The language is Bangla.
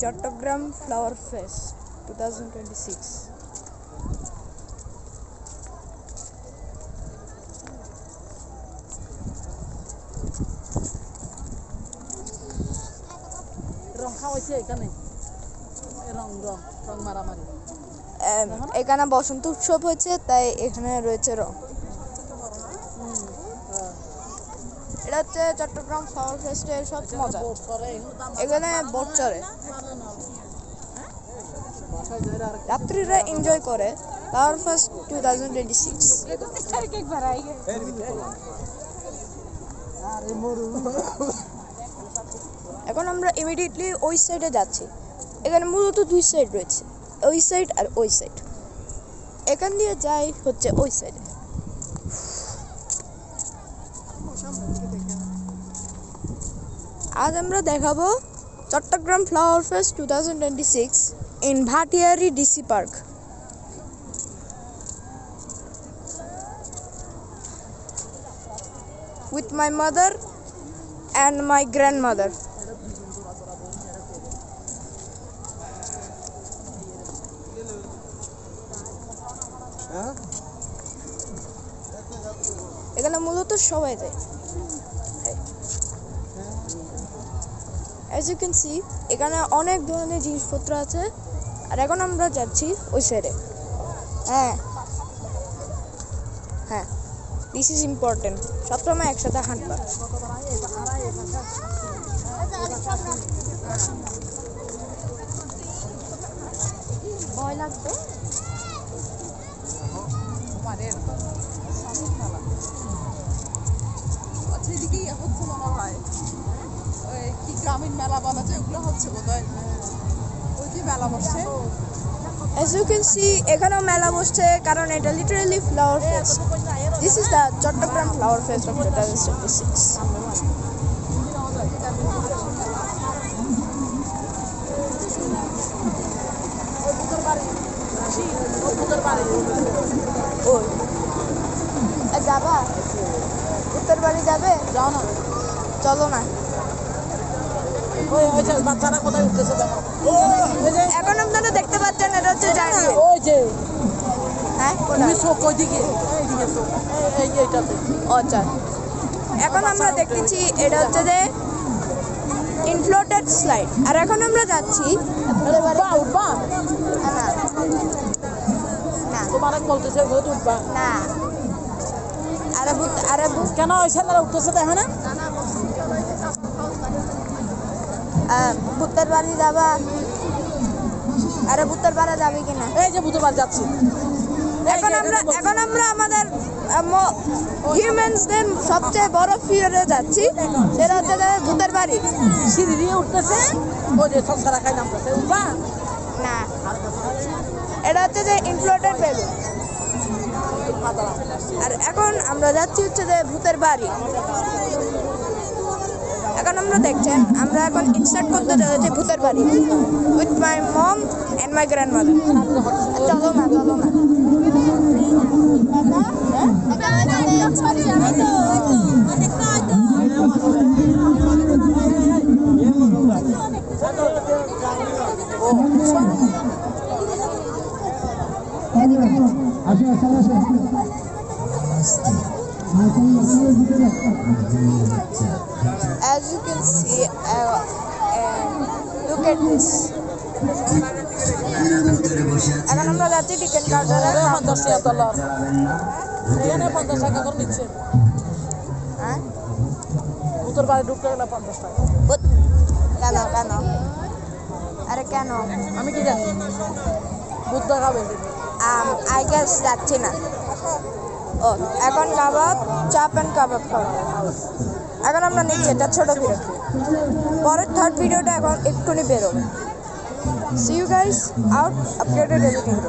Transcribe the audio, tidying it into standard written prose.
Chittagong flower fest 2026। এখানে বসন্ত উৎসব হয়েছে, তাই এখানে রয়েছে রং। এটা হচ্ছে চট্টগ্রাম ফ্লাওয়ার ফেস্টের সব মজা। এখানে বোট চড়ে, যাত্রীরা এনজয় করে ফ্লাওয়ার ফেস্ট 2026। এখন আমরা ইমিডিয়েটলি ওই সাইডে যাচ্ছি। এখানে মূলত দুই সাইড রয়েছে, ওই সাইড আর ওই সাইড। এখান দিয়ে যাই হচ্ছে ওই সাইডে। আজ আমরা দেখাবো Chittagong flower fest 2026 in Bhattiari DC Park. With my mother and my grandmother. এখানে মূলত সবাই যায়। As you can see, এখানে অনেক ধরনের জিনিসপত্র আছে। আর এখন আমরা যাচ্ছি ওই সাইডে। হ্যাঁ, দিস ইজ ইম্পর্টেন্ট। সবসময় একসাথে হাঁটবা। ভয় লাগবে। গ্রামীণ মেলা বলা যায়, ওগুলো হচ্ছে বোধহয় ওই যে মেলা বসছে। As you can see, এখানেও মেলা বসছে, কারণ এটা literally flower fest. This is the Chittagong flower fest of 2026. যাবা উত্তর বাড়ি যাবে? যাও না, চলো না। বাচ্চারা কোথায় উঠতেছে? এখন আপনারা দেখতে পাচ্ছেন, এটা হচ্ছে ওই যে আচ্ছা, এখন আমরা দেখতেছি এটা হচ্ছে যে ইনফ্লোটেড স্লাইড। আর এখন আমরা যাচ্ছি না। আরে কেন উঠতেছে দেখে না? ভূতের বাড়ি যাবা? আরে ভূতের বাড়ি যাবে কিনা? এই যে ভূতের বাড়ি যাচ্ছি। এখন আমরা আমাদের হিউম্যানসদের সবচেয়ে বড় ফিয়ারে যাচ্ছি, সেটা হচ্ছে ভূতের বাড়ি। সিঁড়ি দিয়ে উঠতেছে, ওই যে সংসারা খাই নামতেছে। উঠবা না, এটা হচ্ছে যে ইনফ্লোটেড বেলুন। আর এখন আমরা যাচ্ছি হচ্ছে যে ভূতের বাড়ি। এখন আমরা দেখছেন, আমরা এখন ইনসার্ট করতে যাচ্ছি ভূতের বাড়ি with my mom and my grandmother. চলো না, চলো না। As you can see, look at this. এখন আমরা যাচ্ছি টিকেট কাউন্টারে। 50 ডলার এখানে 50 টাকা করে নিচ্ছে। হ্যাঁ, উত্তর বাড়ি ঢুকতে গেলে 50 টাকা। কেন কেন? আরে কেন? আমি কি জানি, ভূত দেখাবে। আই গেস যাচ্ছি না। ও, এখন কাবাব, চাপ অ্যান্ড কাবাব খাবো। এখন আমরা নিচ্ছি, এটা ছোটো ভিডিও। পরের থার্ড ভিডিওটা এখন এক্ষুনি বেরোবে। See you guys out, updated everything.